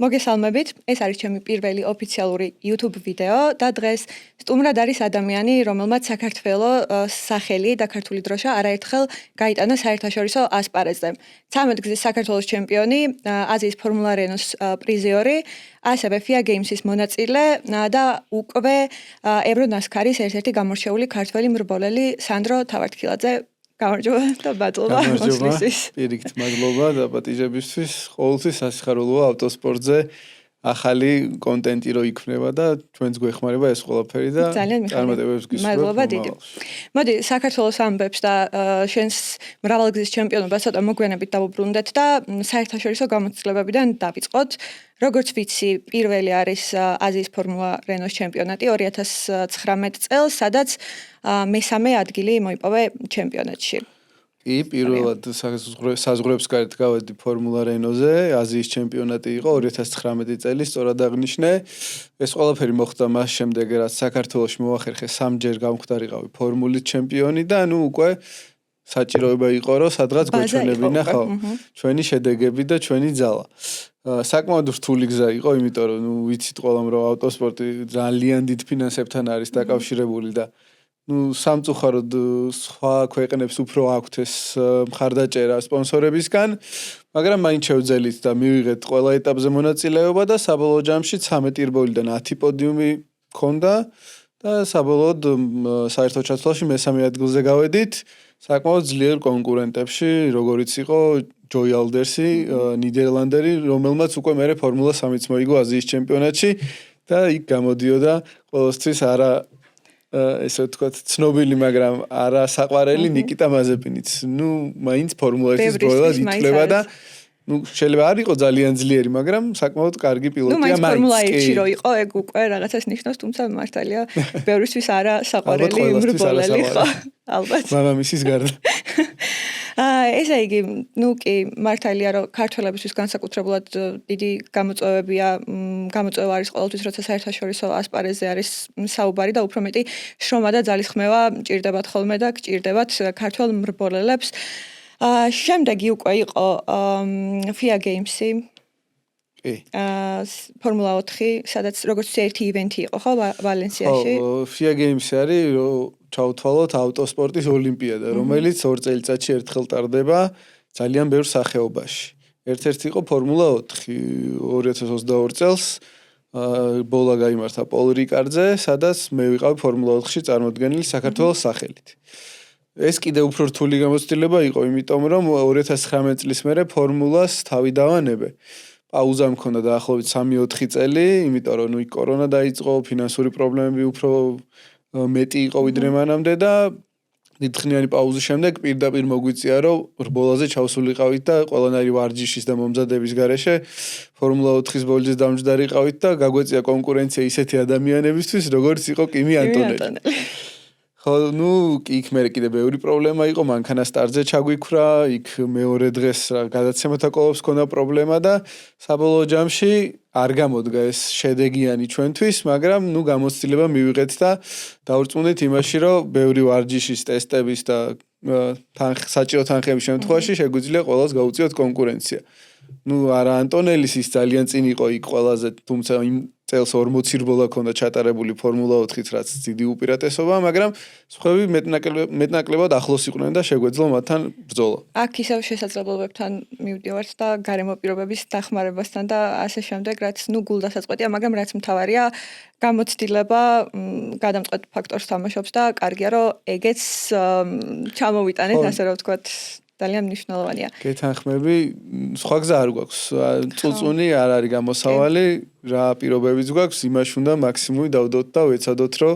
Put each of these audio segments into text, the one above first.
მოგესალმებით, ეს არის ჩემი პირველი ოფიციალური YouTube ვიდეო და დღეს სტუმრად არის ადამიანი, რომელმაც საქართველოს სახელი და ქართული დროშა არაერთხელ გაიტანა საერთაშორისო ასპარეზზე. 13 გზის საქართველოს ჩემპიონი, აზიის ფორმულა რენოს პრიზიორი, ასევე FIA Games-ის მონაწილე და უკვე ევრონასკარის ერთ-ერთი გამორჩეული ქართველი მრბოლელი სანდრო თავართქილაძე. გამარჯობა და მადლობა მოსვლისთვის. პირიქით მადლობა და პატიჟებისთვის. ყოველთვის სასიხარულოა ავტოსპორტზე ახალი კონტენტი რო იქმნება და ჩვენც გვეხმარება ეს ყველაფერი და წარმატებებს გისურვებთ. მადლობა დიდი. მოდი საქართველოს ამბებს და შენს მრავალგზის ჩემპიონობა ცოტა მოგვიანებით დავუბრუნდეთ და საერთაშორისო გამოცდილებებიდან დავიწყოთ. როგორც ვიცი, პირველი არის აზიის ფორმულა რენოს ჩემპიონატი 2019 წელს, სადაც მესამე ადგილი მოიპოვე ჩემპიონატში. კი, პირველად საზღვრებს გარეთ გავედი ფორმულა რენოზე, აზიის ჩემპიონატი იყო 2019 წელი, სწორად აღნიშნე. ეს ყველაფერი მოხდა მას შემდეგ, რაც საქართველოში მოახერხე 3 ჯერ გამხდარიყავი ფორმულის ჩემპიონი და უკვე საჭიროება იყო, რომ სადღაც გვეჩვენებინა ჩვენი შედეგები და ჩვენი ძალა. საკმაოდ რთული გზა იყო, იმიტომ რომ ვიცით ყველამ რომ ავტოსპორტი ძალიან დიდ ფინანსებთან არის დაკავშირებული და სამწუხაროდ სხვა ქვეყნებს უფრო აქვთ ეს მხარდაჭერა სპონსორებისგან, მაგრამ მაინც შევძელით და მივიღეთ ყველა ეტაპზე მონაწილეობა და საბოლოო ჯამში 13 რბოლიდან 10 პოდიუმი მქონდა და საბოლოოდ საერთო ჩათვლაში მესამე ადგილზე გავედით საკმაოდ ძლიერ კონკურენტებში, როგორიც იყო ჯოი ალდერსი, ნიდერლანდერი, რომელმაც უკვე მერე ფორმულა 3-იც მოიგო აზიის ჩემპიონატში და იქ გამოდიოდა ყოველთვის არა ესე ვთქვათ, ცნობილი, მაგრამ არა საყვარელი ნიკიტა მაზეპინიც. მაინც ფორმულა 1-ის ბოლოდ ითვლება და შეიძლება არ იყო ძალიან ძლიერი, მაგრამ საკმაოდ კარგი პილოტია მაინც ფორმულა 1-ში რო იყო, ეგ უკვე რაღაცას ნიშნავს, თუმცა მართალია, ბევრისთვის არა საყვარელი მრბოლელი ხო? ალბათ. მამამისის გარდა. ესე იგი, კი, მართალია, რომ ქართველებისთვის განსაკუთრებულად დიდი გამოწვევა არის ყოველთვის, როცა საერთაშორისო ასპარეზზე არის საუბარი და უფრო მეტი შრომა და ძალისხმევა ჭირდებათ ხოლმე და გჭირდებათ ქართველ მრბოლელებს. შემდეგი უკვე იყო FIA Games-ი. კი. ფორმულა 4, სადაც როგორც ერთი ივენთი იყო, ხო, ვალენსიაში? FIA Games-ი არის, რომ ჩავთვალოთ ავტოსპორტის ოლიმპიადა, რომელიც 2 წელიწადში ერთხელ ტარდება ძალიან ბევრ სახეობაში. ერთ-ერთი იყო ფორმულა 4 2022 წელს ბოლა გაიმართა პოლ რიკარდზე, სადაც მე ვიყავი ფორმულა 4-ში წარმოდგენილი საქართველოს სახელით. ეს კიდევ უფრო რთული გამოცდილება იყო, იმიტომ რომ 2019 წლის მერე ფორმულას თავი დავანებე. პაუზა მქონდა დაახლოებით 3-4 წელი, იმიტომ რომ იქ კორონა დაიწყო, ფინანსური პრობლემები უფრო მეტი იყო ვიდრე მანამდე და დიდხნიანი პაუზის შემდეგ პირდაპირ მოგვიწია, რომ რბოლაზე ჩავსულიყავით და ყველანაირი ვარჯიშის და მომზადების გარეშე ფორმულა 4-ის ბოლჯის დამჯდარიყავით და გაგვეწია კონკურენცია ისეთი ადამიანებისთვის, როგორც იყო კიმი ანტონელი. ხო, იქ მე კიდე ბევრი პრობლემა იყო, მანქანა სტარტზე ჩაგვიქრა, იქ მეორე დღეს გადაცემათა კოლოფს ქონდა პრობლემა და საბოლოო ჯამში არ გამოდგა ეს შედეგიანი ჩვენთვის, მაგრამ გამოცდილება მივიღეთ და დავრწმუნდით იმაში, რომ ბევრი ვარჯიშის ტესტების და საჭირო თანხების შემთხვევაში შეგვიძლია ყველას გაუწიოთ კონკურენცია. არა ანტონელის ის ძალიან წინ იყო იქ ყველაზე, თუმცა იმ წელს 40 რბოლა ქონდა ჩატარებული ფორმულა 4-ით, რაც დიდი უპირატესობა, მაგრამ სხვები მეტნაკლებად ახლოს იყვნენ და შეგვეძლო მათთან ბრძოლა. აქ ისევ შესაძლებლობებთან მივდივართ და გარემო პირობების დახმარებასთან და ასე შემდეგ, რაც გულდასაწყვეტია, მაგრამ რაც მთავარია, გამოცდილება გადამწყვეტ ფაქტორს თამაშობს და კარგია, რომ ეგეც ჩამოვიტანეთ, ასე რომ ვთქვათ. ძალიან მნიშვნელოვანია. გეთანხმები, სხვა გზა არ გვაქვს. წუწუნი არ არის გამოსავალი, რა პირობებიც გვაქვს, იმაში უნდა მაქსიმუმი დავდოთ და ვეცადოთ, რომ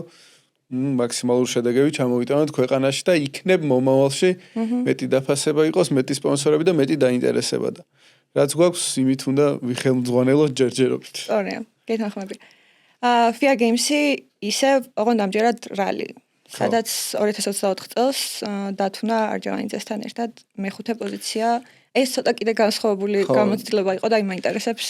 მაქსიმალური შედეგები ჩამოვიტანოთ ქვეყანაში და იქნებ მომავალში მეტი დაფასება იყოს, მეტი სპონსორები და მეტი დაინტერესება და რაც გვაქვს, იმით უნდა ვიხელმძღვანელოთ ჯერჯერობით. სწორია, გეთანხმები. FIA Games-ი ისევ ოღონდ ამჯერად რალი. სადაც 2024 წელს დათუნა არჯავანიძესთან ერთად მეხუთე პოზიცია. ეს ცოტა კიდე განსხვავებული გამოცდილება იყო და მაინტერესებს.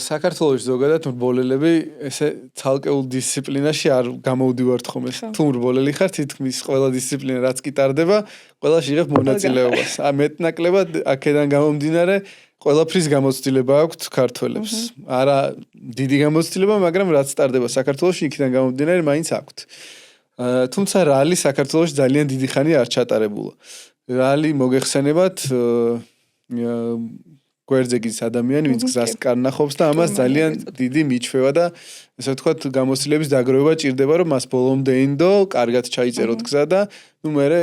საქართველოში ზოგადად მრბოლელები ესე ცალკეულ დისციპლინაში არ გამოვდივართ ხოლმე. თუ მრბოლელი ხარ, თითქმის ყველა დისციპლინა რაც კი ტარდება, ყველაში იღებ მონაწილეობას. მეტნაკლებად აქედან გამომდინარე ყველაფრის გამოცდილება აქვს ქართველებს. არა დიდი გამოცდილება, მაგრამ რაც სტარდება საქართველოში, იქიდან გამომდინარე მაინც აქვთ. თუმცა რალი საქართველოში ძალიან დიდი ხანი არ ჩატარებულა. რალი მოგეხსენებათ გვერდზე გიც ადამიანი, ვინც გზას კარნახობს და ამას ძალიან დიდი მიჩვევა და ესე ვთქვათ, გამოცდილების დაგროვება ჭირდება, რომ მას ბოლომდე ინდო, კარგად ჩაიწეროთ გზა და ნუ მერე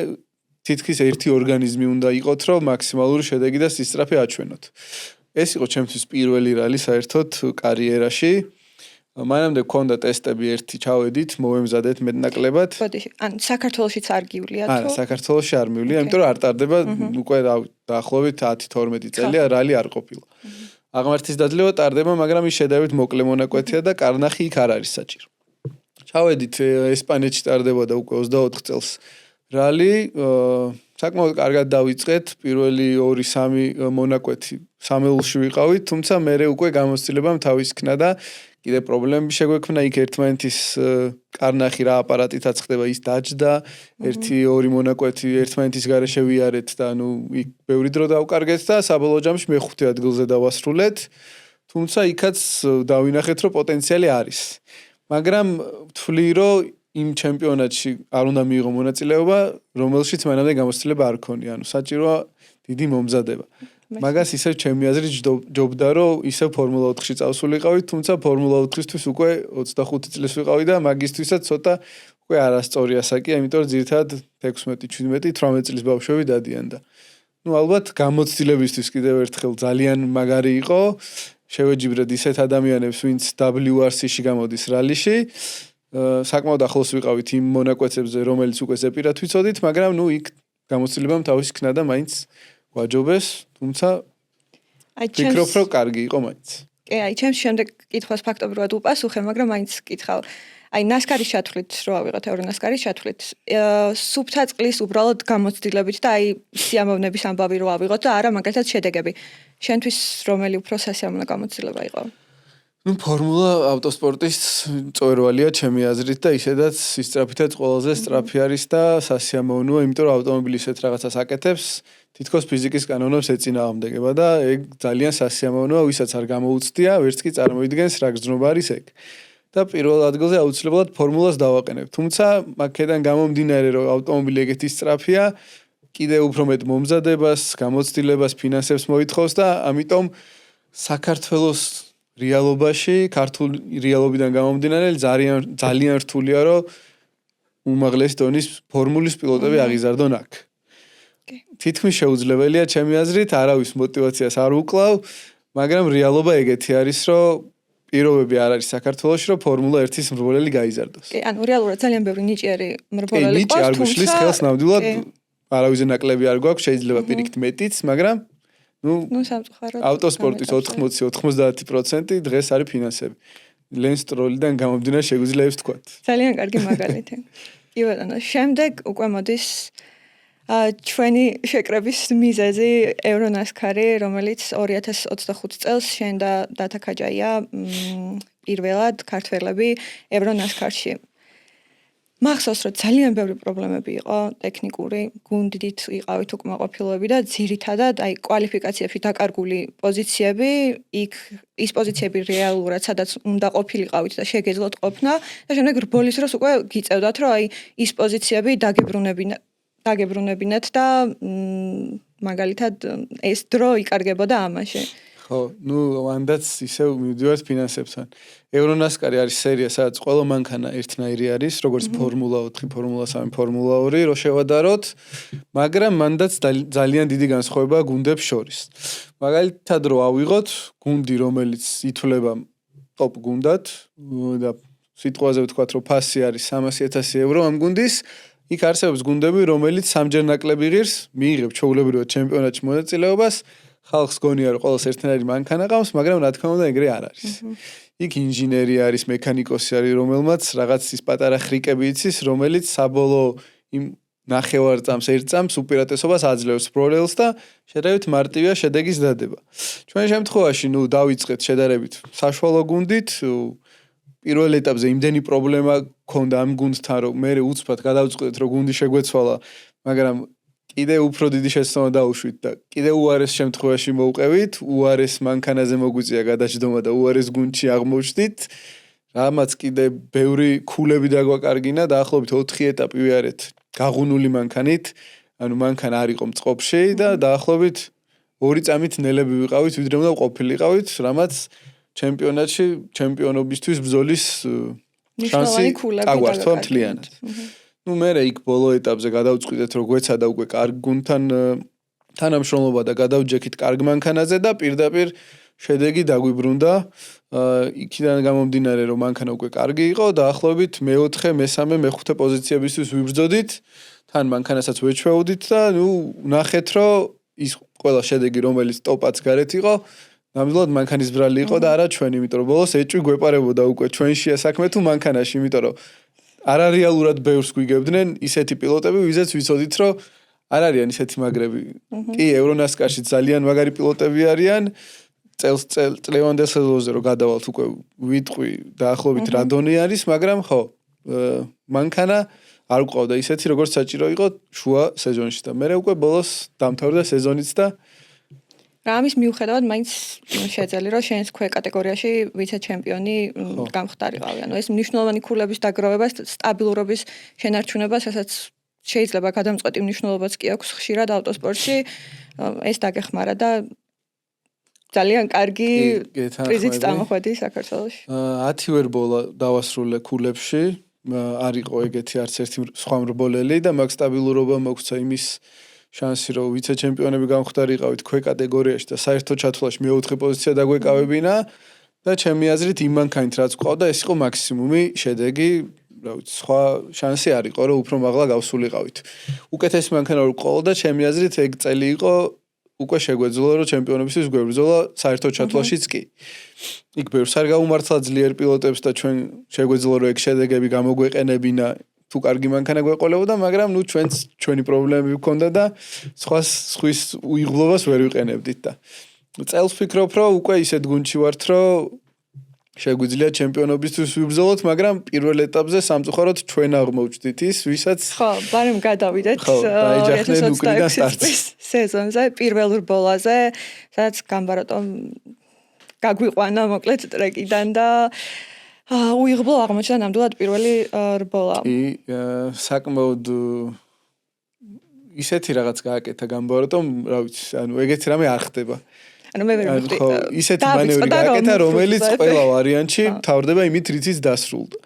თითქის ერთი ორგანიზმი უნდა იყოთ, რომ მაქსიმალური შედეგი და სისწრაფე აჩვენოთ. ეს იყო ჩემთვის პირველი რალი საერთოდ კარიერაში. მანამდე მქონდა ტესტები ერთი ჩავედით, მოვემზადეთ მეტნაკლებად. ბოდიში, ან საქართველოშიც არ გივლია თუ? არა, საქართველოში არ მივლია, იმიტომ რომ არ ტარდება უკვე დაახლოებით 10-12 წელია რალი არ ყოფილა. აღმართის დაძლევა ტარდება, მაგრამ ის შედარებით მოკლე მონაკვეთია და კარნახი იქ არ არის საჭირო. ჩავედით ესპანეთში ტარდებოდა უკვე 24 წელს რალი, საკმაოდ კარგად დავიწყეთ, პირველი 2-3 მონაკვეთი სამეულში ვიყავით, თუმცა მერე უკვე გამოცდილებამ თავის ქნა და კიდე პრობლემები შეგვექმნა იქ ერთმანეთის კარნახი რა აპარატითაც ხდება ის დაჯდა, 1-2 მონაკვეთი ერთმანეთის გარეშე ვიარეთ და ნუ იქ ბევრი დრო დავკარგეთ და საბოლოო ჯამში მე-5 ადგილზე დავასრულეთ. თუმცა იქაც დავინახეთ, რომ პოტენციალი არის. მაგრამ ვთვლი, რომ იმ ჩემპიონატში არ უნდა მიიღო მონაწილეობა, რომელშიც მანამდე გამოცდილება არ ქონია, ანუ საჭიროა დიდი მომზადება. მაგას ისევ ჩემი აზრით ჯობდა, რომ ისევ ფორმულა 4-ში წავსულიყავით, თუმცა ფორმულა 4-ისთვის უკვე 25 წლის ვიყავი და მაგისთვისაც ცოტა უკვე არასწორი ასაკია, იმიტომ რომ ძირითადად 16, 17, 18 წლის ბავშვები დადიან და ნუ ალბათ გამოცდილებისთვის კიდევ ერთხელ ძალიან მაგარი იყო. შევეჯიბრეთ ისეთ ადამიანებს, ვინც WRC-ში გამოდის რალიში. საკმაოდ ახლოს ვიყავით იმ მონაკვეთებზე, რომელიც უკვე ზეპირად ვიცოდით, მაგრამ ნუ იქ გამოცდილებამ თავის ქნა და მაინც გვაჯობეს, თუმცა ვფიქრობ, რომ კარგი იყო მაინც. კი, აი, ჩემს შემდეგ კითხვას ფაქტობრივად უპასუხე, მაგრამ მაინც კითხავ. აი, ნასკარის ჩათვლით რო ავიღოთ, ევრონასკარის ჩათვლით, სუფთა წყლის უბრალოდ გამოცდილებით და აი, სიამოვნების ამბავი რო ავიღოთ და არა მაგალითად შედეგები. შენთვის რომელი უფრო სასიამოვნო გამოცდილება იყო? ნუ ფორმულა ავტოსპორტის წვერვალია ჩემი აზრით და ისედაც სისწრაფითაც ყველაზე სწრაფი არის და სასიამოვნოა, იმიტომ რომ ავტომობილი ისეთ რაღაცას აკეთებს, თითქოს ფიზიკის კანონებს ეწინააღმდეგება და ეგ ძალიან სასიამოვნოა, ვისაც არ გამოუცდია, ვერც კი წარმოიდგენს რა გრძნობა არის ეგ. და პირველ ადგილზე აუცილებლად ფორმულას დავაყენებ. თუმცა აქედან გამომდინარე, რომ ავტომობილი ეგეთი სწრაფია, კიდე უფრო მეტ მომზადებას, გამოცდილებას, ფინანსებს მოითხოვს და ამიტომ საქართველოს რეალობაში, ქართული რეალობიდან გამომდინარე, ძალიან რთულია, რომ უმაღლესი დონის ფორმულის პილოტები აღიზარდონ აქ. თითქმის შეუძლებელია ჩემი აზრით, არავის მოტივაციას არ უკლავ, მაგრამ რეალობა ეგეთი არის, რომ პირობები არ არის საქართველოში, რომ ფორმულა 1-ის მრბოლელი გაიზარდოს. კი, ანუ რეალურად ძალიან ბევრი ნიჭიერი მრბოლელი ნიჭი არ გუშლის ხელს ნამდვილად, არავის ნაკლები არ გვაქვს, შეიძლება პირიქით მეტიც, მაგრამ ნუ სამწუხაროდ ავტოსპორტის 80-90% დღეს არის ფინანსები. ლენს სტროლიდან გამომდინარე შეგვიძლია ის ვთქვათ. ძალიან კარგი მაგალითი. კი ბატონო, შემდეგ უკვე მოდის ჩვენი შეკრების მიზეზი ევრონასკარი, რომელიც 2025 წელს შენ და დათა ქაჯაია პირველად ქართველები ევრონასკარში. მახსოვს, რომ ძალიან ბევრი პრობლემები იყო ტექნიკური, გუნდით იყავით უკმაყოფილოები და ძირითადად აი კვალიფიკაციებში დაკარგული პოზიციები, იქ ის პოზიციები რეალურად სადაც უნდა ყოფილიყავით და შეგეძლოთ ყოფნა და შემდეგ რბოლის დროს უკვე გიწევდათ, რომ აი ის პოზიციები დაგებრუნებინათ და მაგალითად ეს დრო იკარგებოდა ამაში. ხო, ნუ მანდაც ისევ მივდივართ ფინანსებთან. ევრონასკარი არის სერია, სადაც ყველა მანქანა ერთნაირი არის, როგორც ფორმულა 4, ფორმულა 3, ფორმულა 2, რო შევადაროთ, მაგრამ მანდაც ძალიან დიდი განსხვავებაა გუნდებს შორის. მაგალითად რო ავიღოთ გუნდი, რომელიც ითვლება ტოპ გუნდად და სიტყვაზე ვთქვათ, რომ ფასი არის 300,000 ევრო ამ გუნდის, იქ არსებობს გუნდები, რომელიც სამჯერ ნაკლები ღირს, მიიღებს ჩვეულებრივად ჩემპიონატში მონაწილეობას. ხალხს გონია რომ ყველას ერთნაირი მანქანა ყავს, მაგრამ რა თქმა უნდა ეგრე არ არის. იქ ინჟინერი არის, მექანიკოსი არის, რომელმაც რაღაც ის პატარა ხრიკები იცის, რომელიც საბოლოო იმ ნახევარ წამს, 1 წამს უპირატესობას აძლევს ბროლელს და შედარებით მარტივია შედეგის დადება. ჩვენ შემთხვევაში ნუ დავიწყეთ შედარებით საშუალო გუნდით, პირველ ეტაპზე იმდენი პრობლემა ქონდა ამ გუნდთან, რომ მე უცბად გადავწყვეტეთ, რომ გუნდი შეგვეცვალა, მაგრამ კიდე უფრო დიდი შეცდომა დაუშვით და კიდე უარეს შემთხვევაში მოვყევით, უარეს მანქანაზე მოგვიწია გადაჯდომა და უარეს გუნდში აღმოჩნდით. რამაც კიდე ბევრი ქულები დაგვაკარგინა, დაახლოებით 4 ეტაპი ვიარეთ გაღუნული მანქანით, ანუ მანქანა არ იყო მწყობში და დაახლოებით 2 წამით ნელები ვიყავით, ვიდრე უნდა ყოფილიყავით, რამაც ჩემპიონატში ჩემპიონობისთვის ბრძოლის შანსი აგვართვა მთლიანად. ნუ მე იქ ბოლო ეტაპზე გადავწყვიტეთ, რომ გვეცადა უკვე კარგ გუნდთან თანამშრომლობა და გადავჯექით კარგ მანქანაზე და პირდაპირ შედეგი დაგვიბრუნდა. იქიდან გამომდინარე, რომ მანქანა უკვე კარგი იყო, დაახლოებით მე-4, მე-3, მე-5 პოზიციებისთვის ვიბრძოდით. თან მანქანასაც ვეჩვეუდით და ნუ ნახეთ, რომ ის ყველა შედეგი, რომელიც ტოპაც გარეთ იყო, ნამდვილად მანქანის ბრალი იყო და არა ჩვენი, იმიტომ რომ ბოლოს ეჭვი გვეპარებოდა უკვე ჩვენშია საქმე თუ მანქანაში, იმიტომ რომ არარეალურად ბევრს გვიგებდნენ ისეთი პილოტები, ვიზეც ვიცოდით, რომ არ არიან ისეთი მაგრები. კი, ევრონასკარში ძალიან მაგარი პილოტები არიან. წლევანდელ სეზონზე რომ გადავალთ უკვე ვიტყვი დაახლოებით რადონი არის, მაგრამ ხო, მანქანა არ გვყავდა ისეთი, როგორც საჭირო იყო შუა სეზონში და მე უკვე ბოლოს დამთავრდა სეზონიც და რა ამის მიუხედავად მაინც შეძელი რომ შენს ქვე კატეგორიაში ვიცე-ჩემპიონი გამხდარიყავი. ანუ ეს მნიშვნელოვანი ქულების დაგროვება, სტაბილურობის შენარჩუნება, რასაც შეიძლება გადამწყვეტი მნიშვნელობაც კი აქვს ხშირად ავტოსპორტში, ეს დაგეხმარა და ძალიან კარგი პრიზით წამოხვედი საქართველოში. 10 ვერბოლა დავასრულე ქულებში, არ იყო ეგეთი არც ერთი სხვა მრბოლელი და მაგ სტაბილურობა მოგცა იმის შანსი, რომ ვიცე-ჩემპიონები გამხდარიყავით ქვე კატეგორიაში და საერთო ჩათვლაში მე-4 პოზიცია დაგვეკავებინა და ჩემი აზრით იმ მანქანით რაც გვყავდა, ეს იყო მაქსიმუმი შედეგი, რა ვიცი, სხვა შანსი არ იყო, რომ უფრო მაღლა გავსულიყავით. უკეთესი მანქანა რო გვყავდა, ჩემი აზრით ეგ წელი იყო უკვე შეგვეძლო, რომ ჩემპიონობისთვის გვებრძოლა საერთო ჩათვლაშიც კი. იქ ბევრს არ გაუმართლა ძლიერ პილოტებს და ჩვენ შეგვეძლო, რომ ეგ შედეგები გამოგვეყენებინა. თუ კარგი მანქანა გვეყოლებოდა, მაგრამ ნუ ჩვენი პრობლემები გვქონდა და სხვის უიღბლობას ვერ ვიყენებდით და წელს ვფიქრობ, რომ უკვე ისეთ გუნდში ვართ, რომ შეგვიძლია ჩემპიონობისთვის ვიბრძოლოთ, მაგრამ პირველ ეტაპზე სამწუხაროდ ჩვენ აღმოჩნდით ის, ვისაც ხო, ბარემ გადავიდეთ 2026 სეზონზე, პირველ რბოლაზე, სადაც გამბაროტომ გაგვიყვანა მოკლედ ტრეკიდან და უიღბლო აღმოჩნდა ნამდვილად პირველი რბოლა. კი, საკმაოდ ისეთი რაღაც გააკეთა გამბაროტომ, რა ვიცი, ანუ ეგეთი რამე არ ხდება. ანუ მე ვერ მივხვდი. ხო, ისეთი მანევრი გააკეთა, რომელიც ყველა ვარიანტში თავდება იმით, რითიც დასრულდა.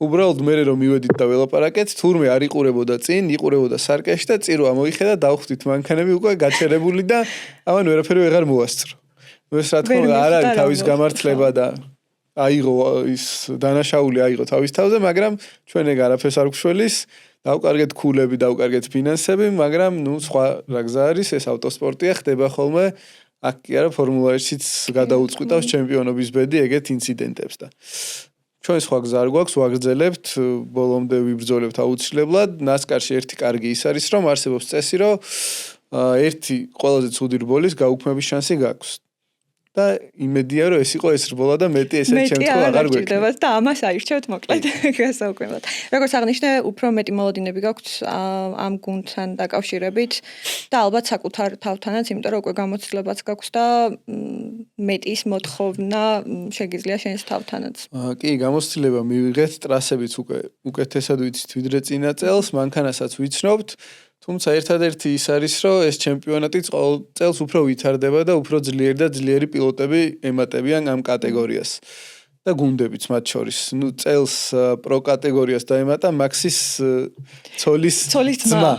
უბრალოდ მე რომ მივედით და ველაპარაკეთ, თურმე არ იყურებოდა წინ, იყურებოდა სარკეში და წირვა მოიხედა, დავხვდით მანქანები უკვე გაჩერებული და ამან ვერაფერი ვეღარ მოასწრო. ნუ ეს რა თქმა უნდა არ არის თავის გამართლება და აიღო ის დანაშაული აიღო თავის თავზე, მაგრამ ჩვენ ეგ არაფერს არ გვშველის, დავკარგეთ ქულები, დავკარგეთ ფინანსები, მაგრამ ნუ სხვა რა გზა არის, ეს ავტოსპორტია, ხდება ხოლმე. აქ კი არა ფორმულა 1-იც გადაუწყვიტავს ჩემპიონობის ბედი ეგეთ ინციდენტებს და ჩვენ სხვა გზა არ გვაქვს, ვაგრძელებთ, ბოლომდე ვიბრძოლებთ აუცილებლად. ნასკარში ერთი კარგი ის არის, რომ არსებობს წესი, რომ ერთი ყველაზე ცუდი რბოლის გაუქმების შანსი გაქვს. და იმედია, რომ ეს იყო ეს რბოლა და მეტი ესეთ შემთხვევა აღარ გვექნება. და ამას აირჩევთ მოკლედ გასაუკვებლად. როგორც აღნიშნე, უფრო მეტი მოლოდინები გაქვთ ამ გუნდთან დაკავშირებით და ალბათ საკუთარ თავთანაც, იმიტომ რომ უკვე გამოცდილებაც გაქვს და მეტის მოთხოვნა შეგიძლია შენს თავთანაც. კი, გამოცდილება მივიღეთ, ტრასებიც უკვე უკეთესად ვიცით ვიდრე წინა წელს, მანქანასაც ვიცნობთ. თუმცა ერთადერთი ის არის, რომ ეს ჩემპიონატი ყოველ წელს უფრო ვითარდება და უფრო ძლიერი და ძლიერი პილოტები ემატებიან ამ კატეგორიას. და გუნდებიც მათ შორის. ნუ წელს პრო კატეგორიას დაემატა მაქსის ცოლის ძმა,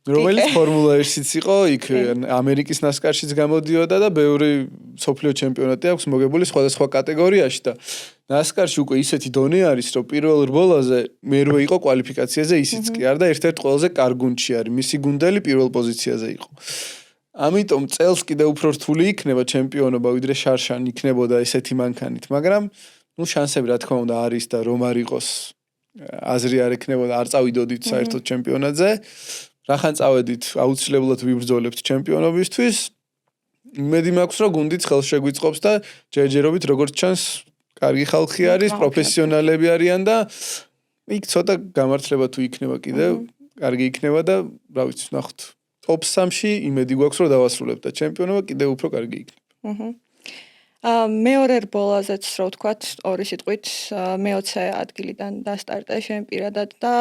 რომელიც ფორმულა 1-იც იყო, იქ ამერიკის ნასკარშიც გამოდიოდა და ბევრი სოფლიო ჩემპიონატი აქვს მოგებული სხვადასხვა კატეგორიაში და ნასკარში უკვე ისეთი დონე არის, რომ პირველ რბოლაზე მერვე იყო კვალიფიკაციაზე, ისიც კი არ და ერთ-ერთ ყველაზე კარგ გუნდში არის. მისი გუნდელი პირველ პოზიციაზე იყო. ამიტომ წელს კიდე უფრო რთული იქნება ჩემპიონობა, ვიდრე შარშან იქნებოდა ესეთი მანქანით, მაგრამ ნუ შანსები რა თქმა უნდა არის და რომ არ იყოს აზრი არ ექნებოდა, არ წავიდოდით საერთოდ ჩემპიონატზე. რახან წავედით, აუცილებლად ვიბრძოლებთ ჩემპიონობისთვის. იმედი მაქვს, რომ გუნდიც ხელს შეგვიწყობს და ჯერჯერობით როგორც ჩანს კარგი ხალხი არის, პროფესიონალები არიან და იქ ცოტა გამართლება თუ იქნება კიდევ, კარგი იქნება და რა ვიცი, ნახოთ. ტოპ 3-ში იმედი გვაქვს რომ დავასრულებ და ჩემპიონობა კიდევ უფრო კარგი იქნება. მეორე რბოლაზეც რო ვთქვათ, ორი სიტყვით, მე-20 ადგილიდან დასტარტე შენ პირადად და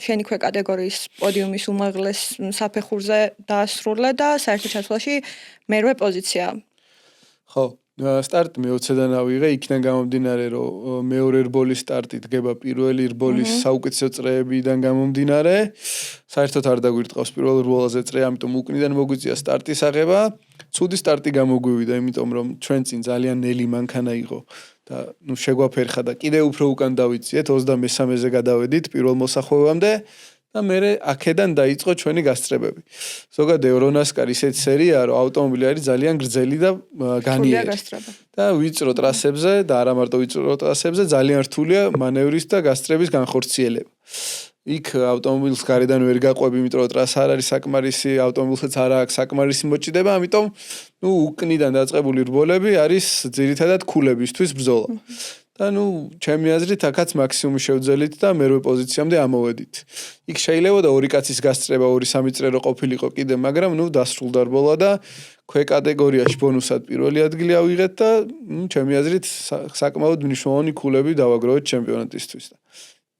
შენი ქვე კატეგორიის პოდიუმის უმაღლეს საფეხურზე დაასრულე და საერთო ჩათვლაში მერვე პოზიცია. ხო, სტარტი მე-20-დან ავიღე, იქიდან გამომდინარე, რომ მეორე რბოლის სტარტი დგება პირველი რბოლის საუკეთესო წრეებიდან გამომდინარე. საერთოდ არ დაგვირტყავს პირველ რბოლაზე წრე, ამიტომ უკნიდან მოგვიწია სტარტის აღება. ცუდი სტარტი გამოგვივიდა, იმიტომ რომ ჩვენ წინ ძალიან ნელი მანქანა იყო და შეგვაფერხა და კიდევ უფრო უკან დავიციეთ, 23-ზე გადავედით პირველ მოსახვევამდე და მე აქედან დაიწყო ჩვენი გასწრებები. ზოგადად ევრონასკარი ისეთი სერიაა, რომ ავტომობილი არის ძალიან გრძელი და განიერი. და ვიწრო ტრასებზე და არა მარტო ვიწრო ტრასებზე ძალიან რთულია მანევრის და გასწრების განხორციელება. იქ ავტომობილს გარედან ვერ გაყვები, იმიტომ რომ ტრასა არ არის საკმარისი, ავტომობილსაც არ აქვს საკმარისი მოჭიდება, ამიტომ უკნიდან დაწყებული რბოლები არის ძირითადად ქულებისთვის ბრძოლა. და ჩემი აზრით აქაც მაქსიმუმი შევძელით და მერვე პოზიციამდე ამოვედით. იქ შეიძლება და ორი კაცის გასწრება 2-3 წრე რო ყოფილიყო კიდე, მაგრამ დასრულდა რბოლა და ქვე კატეგორიაში ბონუსად პირველი ადგილი ავიღეთ და ჩემი აზრით საკმაოდ მნიშვნელოვანი ქულები დავაგროვეთ ჩემპიონატისთვის და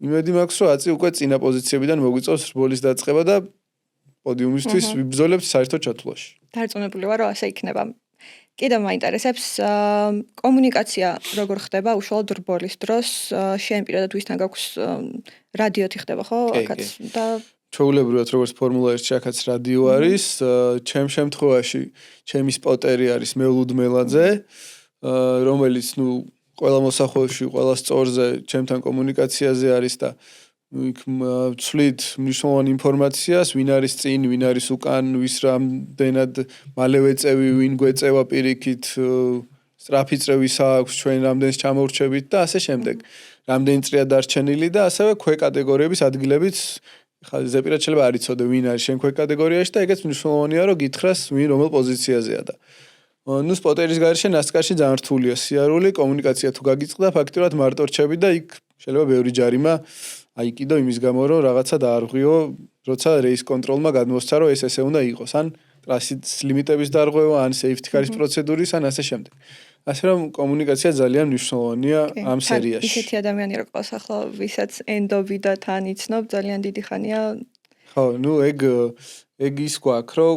იმედი მაქვს რომ აწი უკვე წინა პოზიციებიდან მოგვიწევს რბოლის დაწყება და პოდიუმისთვის ვიბრძოლებთ საერთო ჩათვლაში. დარწმუნებული ვარ რომ ასე იქნება. კიდევ მაინტერესებს კომუნიკაცია როგორ ხდება უშუალოდ რბოლის დროს შენ პირადად ვისთან გაქვს რადიოთი ხდება ხო აქაც და ჩვეულებრივად როგორც ფორმულა 1-ში აქაც რადიო არის ჩემ შემთხვევაში ჩემი სპოტერი არის მევლუდ მელაძე რომელიც ყველა მოსახვევში ყველა სწორზე ჩემთან კომუნიკაციაზე არის და იქ ვცვლით მნიშვნელოვან ინფორმაციას, ვინ არის წინ, ვინ არის უკან, ვის რამდენად მალე ვეწევი, ვინ გვეწევა პირიქით, სწრაფი წრევის აქვს, ჩვენ რამდენს ჩამოვრჩებით და ასე შემდეგ. რამდენი წრეა დარჩენილი და ასევე ქვე კატეგორიების ადგილებიც ზეპირად შეიძლება არ იცოდე, ვინ არის შენ ქვე კატეგორიაში და ეგეც მნიშვნელოვანია, რომ გითხრას, ვინ რომელ პოზიციაზეა და სპოტერის გარეშე ნასკარში ძალიან რთულია სიარული, კომუნიკაცია თუ გაგიწყდა, ფაქტობრივად მარტო რჩები და იქ შეიძლება ბევრი ჯარიმა აიკიდო იმის გამო რომ რაღაცა დაარღვიო, როცა რეის კონტროლმა გადმოსცა რომ ესე უნდა იყოს, ან ტრასის ლიმიტების დარღვევა, ან safety car-ის პროცედურის, ან ასე შემდეგ. ასე რომ კომუნიკაცია ძალიან მნიშვნელოვანია ამ სერიაში. ისეთი ადამიანი რო ყავს ახლა, ვისაც ენდობი და თან იცნობ, ძალიან დიდი ხანია. ხო, ეგ ის გვაქვს, რომ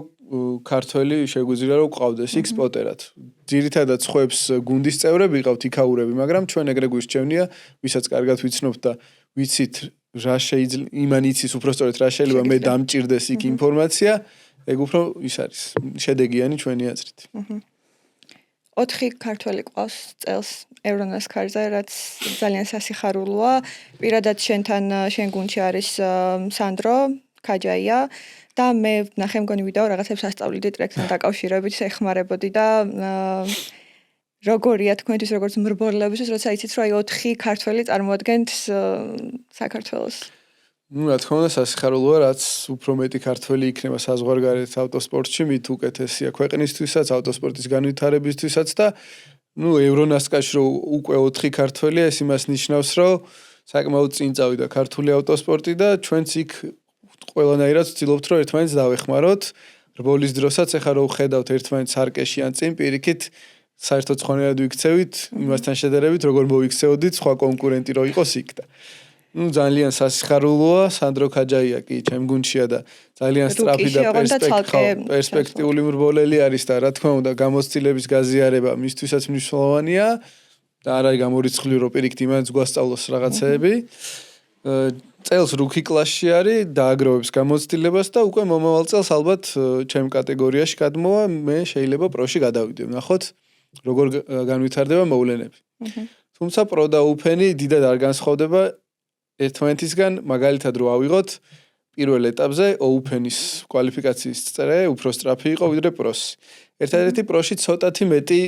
ქართველი შეგვიძლია რომ ყავდეს იქ სპოტერად. ძირითადად ხუებს გუნდის წევრები ყავთ იქაურები, მაგრამ ჩვენ ეგრე გვირჩევნია, ვისაც კარგად ვიცნობთ და ვიცით რა შეიძლება იმან იცის უბრალოდ რა შეიძლება მე დამჭირდეს იქ ინფორმაცია, ეგ უფრო ის არის შედეგიანი ჩვენი აზრით. 4 ქართველი ყავს წელს ევრონასკარზე, რაც ძალიან სასიხარულოა. პირადად შენ გუნდში არის სანდრო ქაჯაია და მე ნახე მგონი ვიდეო რაღაცებს ასწავლიდი ტრეკთან დაკავშირებით, ეხმარებოდი და როგორია თქვენთვის როგორც მრბოლელებისთვის, როცა იცით რომ 4 ქართველი წარმოადგენთ საქართველოს. რა თქმა უნდა, სასიხარულოა, რაც უფრო მეტი ქართველი იქნება საზღვარგარეთ ავტოსპორტში, მით უკეთესია ქვეყნისთვისაც, ავტოსპორტის განვითარებისთვისაც და ევრონასკარში რომ უკვე 4 ქართველია, ეს იმას ნიშნავს, რომ საკმაოდ წინ წავიდა ქართული ავტოსპორტი და ჩვენც იქ ყველანაირად ვცდილობთ, რომ ერთმანეთს დავეხმაროთ. რბოლის დროსაც ეხლა რომ ვხედავთ ერთმანეთს სარკეში ან წინ პირიქით საერთოდ ცხონერად ვიქცევით, იმასთან შედარებით, როგორ მოვიქცეოდით სხვა კონკურენტი რო იყოს იქ და ძალიან სასიხარულოა, სანდრო ქაჯაია კი ჩემ გუნდშია და ძალიან სწრაფი და პერსპექტიული მრბოლელი არის და რა თქმა უნდა, გამოცდილების გაზიარება მისთვისაც მნიშვნელოვანია და არ არის გამორიცხული რომ პირიქით იმანაც გვასწავლოს რაღაცეები. წელს რუკი კლასში არის, დააგროვებს გამოცდილებას და უკვე მომავალ წელს ალბათ ჩემ კატეგორიაში გადმოვა, მე შეიძლება პროში გადავიდე. ნახოთ როგორ განვითარდება მოვლენები. თუმცა პრო და ოფენი დიდად არ განსხვავდება ერთმანეთისგან, მაგალითად რო ავიღოთ პირველ ეტაპზე ოფენის კვალიფიკაციის წრე უფრო სწრაფი იყო ვიდრე პროსი. ერთადერთი პროში ცოტათი მეტი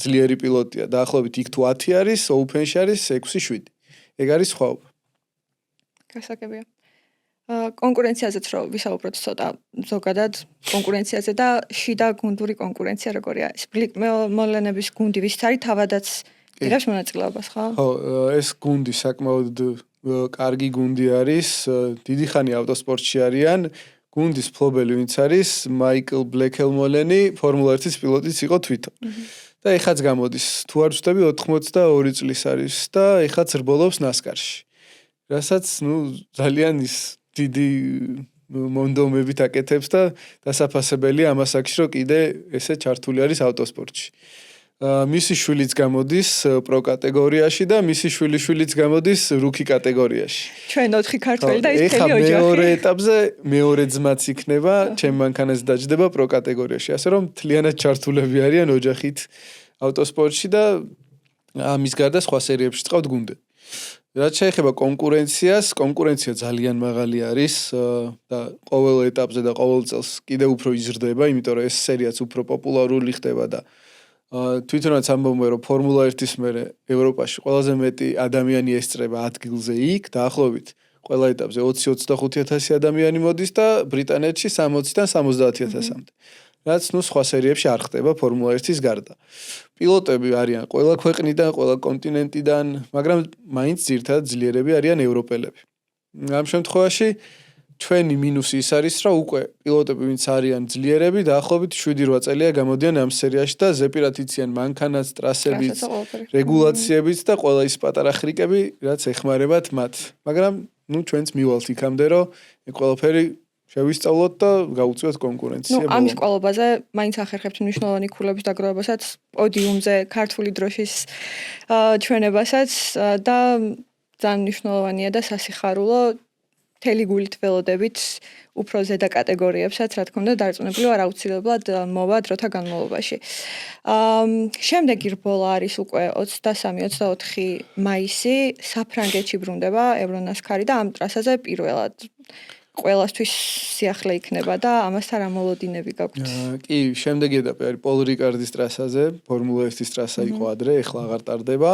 ძლიერი პილოტია. დაახლოებით იქ თუ 10 არის, ოფენში არის 6-7. ეგ არის სხვაობა. გასაგებია. კონკურენციაზეც რო ვისაუბროთ ცოტა ზოგადად კონკურენციაზე და შიდა გუნდური კონკურენცია როგორია? სპლიტ მოვლენების გუნდი ვის არის თავადაც იღებს მონაწილეობას, ხო? ხო, ეს გუნდი საკმაოდ კარგი გუნდი არის, დიდი ხანი ავტოსპორტში არიან, გუნდის ფლობელი ვინც არის მაიკლ ბლეკელმოლენი ფორმულა 1-ის პილოტიც იყო თვითონ. და ეხაც გამოდის თუ არ ვცდები 82 წლის არის და ეხაც რბოლობს ნასკარში. რასაც ძალიან ის დიდი მონდომებით აკეთებს და დასაფასებელია ამას აქში რომ კიდე ესე ჩართული არის ავტოსპორტში. მისი შვილიც გამოდის პრო კატეგორიაში და მისი შვილიშვილიც გამოდის რუკი კატეგორიაში. ჩვენ 4 ქართველი და ის ეხა მთელი ოჯახი. მეორე ეტაპზე მეორე ძმაც იქნება, ჩემ მანქანაზე დაჯდება პრო კატეგორიაში. ასე რომ მთლიანად ჩართულები არიან ოჯახით ავტოსპორტში და ამის გარდა სხვა სერიებში წავთ გუნდები. რაც შეეხება კონკურენციას, კონკურენცია ძალიან მაღალი არის და ყოველ ეტაპზე და ყოველ წელს კიდევ უფრო იზრდება, იმიტომ რომ ეს სერიაც უფრო პოპულარული ხდება და თვითონაც ამბობენ რომ ფორმულა 1-ის მერე ევროპაში ყველაზე მეტი ადამიანი ესწრება ადგილზე იქ დაახლოებით ყველა ეტაპზე 20-25 ადამიანი მოდის და ბრიტანეთში 60-დან 70,000-მდე. რაც სხვა სერიებში არ ხდება ფორმულა 1-ის გარდა. პილოტები არიან ყველა ქვეყნიდან, ყველა კონტინენტიდან, მაგრამ მაინც ძირითადად ძლიერები არიან ევროპელები. ამ შემთხვევაში ჩვენი მინუსი ის არის, რომ უკვე პილოტები ვინც არიან ძლიერები, დაახლოებით 7-8 წელია გამოდიან ამ სერიაში და ზეპირად იციან მანქანას, ტრასებიც, რეგულაციებიც და ყველა ის პატარა ხრიკები, რაც ეხმარებათ მათ. მაგრამ ჩვენც მივალთ იქამდე, რომ ეს ყველაფერი შევისწავლოთ და გავუწიოთ კონკურენცია. ამის კვალობაზე მაინც ახერხებთ მნიშვნელოვანი ქულების დაგროვებასაც, პოდიუმზე ქართული დროშის ჩვენებასაც და ძალიან მნიშვნელოვანია და სასიხარულო მთელი გულით ველოდებით უფრო ზედა კატეგორიებსაც, რა თქმა უნდა, დარწმუნებული ვარ აუცილებლად მოვა დროთა განმავლობაში. შემდეგი რბოლა არის უკვე 23-24 მაისი, საფრანგეთში ბრუნდება ევრონასკარი და ამ ტრასაზე პირველად ყველასთვის სიახლე იქნება და ამასთან რა მოლოდინები გაქვთ? კი, შემდეგი ეტაპი არის პოლ რიკარდის ტრასაზე, ფორმულა 1-ის ტრასა იყო ადრე, ეხლა აღარ ტარდება.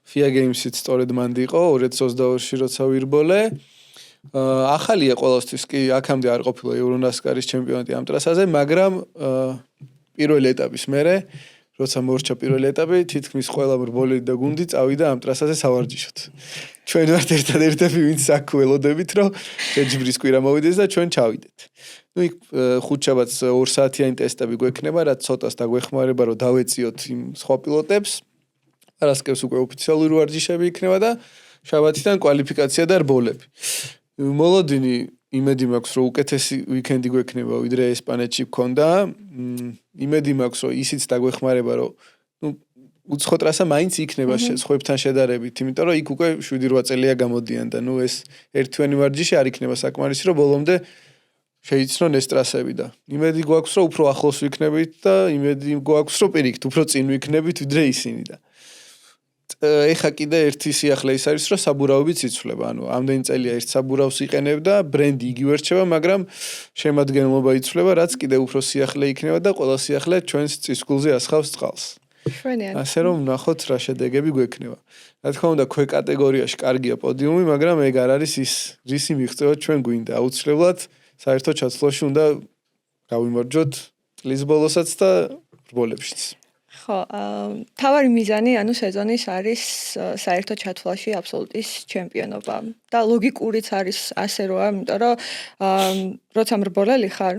FIA Games-იც სწორედ მანდი იყო 2022-ში როცა ვირბოლე. ახალია ყველასთვის კი აქამდე არ ყოფილა ევრონასკარის ჩემპიონატი ამ ტრასაზე, მაგრამ პირველი ეტაპის მერე როცა მორჩა პირველი ეტაპი, თითქმის ყველა მრბოლელი და გუნდი წავიდა ამ ტრასაზე სავარჯიშოდ. ჩვენ ვართ ერთადერთები, ვინც აქ ველოდებით, რომ შეჯიბრის კვირა მოვიდეს და ჩვენ ჩავიდეთ. იქ ხუთშაბათს 2 საათიანი ტესტები გვექნება, რაც ცოტას დაგვეხმარება, რომ დავეციოთ იმ სხვა პილოტებს. პარასკევს უკვე ოფიციალური ვარჯიშები იქნება და შაბათიდან კვალიფიკაცია და რბოლები. მოლოდინი იმედი მაქვს, რომ უკეთესი ვიკენდი გვექნება, ვიდრე ესპანეთში გქონდა. იმედი მაქვს, რომ ისიც დაგვეხმარება, რომ უცხო ტრასა მაინც იქნება სხვებთან შედარებით, იმიტომ რომ იქ უკვე 7-8 წელია გამოდიან და ეს ერთვიანი ვარჯიში არ იქნება საკმარისი, რომ ბოლომდე შეიცნონ ეს ტრასები და იმედი გვაქვს, რომ უფრო ახლოს ვიქნებით და იმედი გვაქვს, რომ პირიქით უფრო წინ ვიქნებით, ვიდრე ისინი და ეხა კიდე ერთი სიახლე ის არის, რომ საბურავიც იცვლება, ამდენი წელია ერთ საბურავს იყენებ და ბრენდი იგივე რჩება, მაგრამ შემადგენლობა იცვლება, რაც კიდე უფრო სიახლე იქნება და ყველა სიახლე ჩვენს წისქვილზე ასხავს წყალს. ასე რომ ვნახოთ რა შედეგები გვექნება. რა თქმა უნდა, ქვე კატეგორიაში კარგია პოდიუმი, მაგრამ ეგ არ არის ის, რისი მიღწევა ჩვენ გვინდა. აუცილებლად საერთო ჩაცვლაში უნდა გავიმარჯვოთ წლის ბოლოსაც და რბოლებშიც. ხო, თავარი მიზანი, სეზონის არის საერთო ჩათვლაში აბსოლუტის ჩემპიონობა. და ლოგიკურიც არის ასე როა, იმიტომ რომ როცა მრბოლელი ხარ,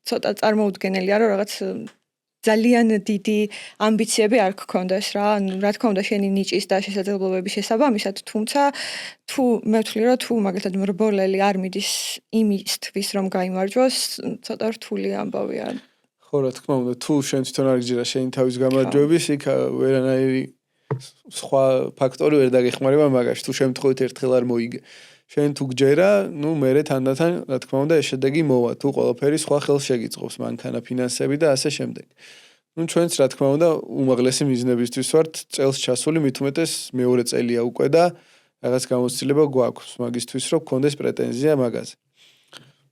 ცოტა წარმოუდგენელია, რომ რაღაც ძალიან დიდი ამბიციები არ გქონდეს რა. რა თქმა უნდა, შენი ნიჭის და შესაძლებლობების შესაბამისად, თუმცა თუ მე ვთვლი, რომ თუ მაგალითად მრბოლელი არ მიდის იმისთვის, რომ გაიმარჯვოს, ცოტა რთული ამბავია. ხო, რა თქმა უნდა, თუ შენ თვითონ არ გიჯერა შენი თავის გამარჯვების, იქ ვერანაირი სხვა ფაქტორი ვერ დაგეხმარება მაგაში, თუ შემთხვევით ერთხელ არ მოიგე. შენ თუ გჯერა, მერე თანდათან, რა თქმა უნდა, ეს შედეგი მოვა, თუ ყველაფერი სხვა ხელს შეგიწყობს, მანქანა, ფინანსები და ასე შემდეგ. ჩვენც რა თქმა უნდა, უმაღლესი მიზნებისთვის ვართ წელს ჩასული, მით უმეტეს მეორე წელია უკვე და რაღაც გამოცდილება გვაქვს მაგისთვის, რომ გქონდეს პრეტენზია მაგაზე.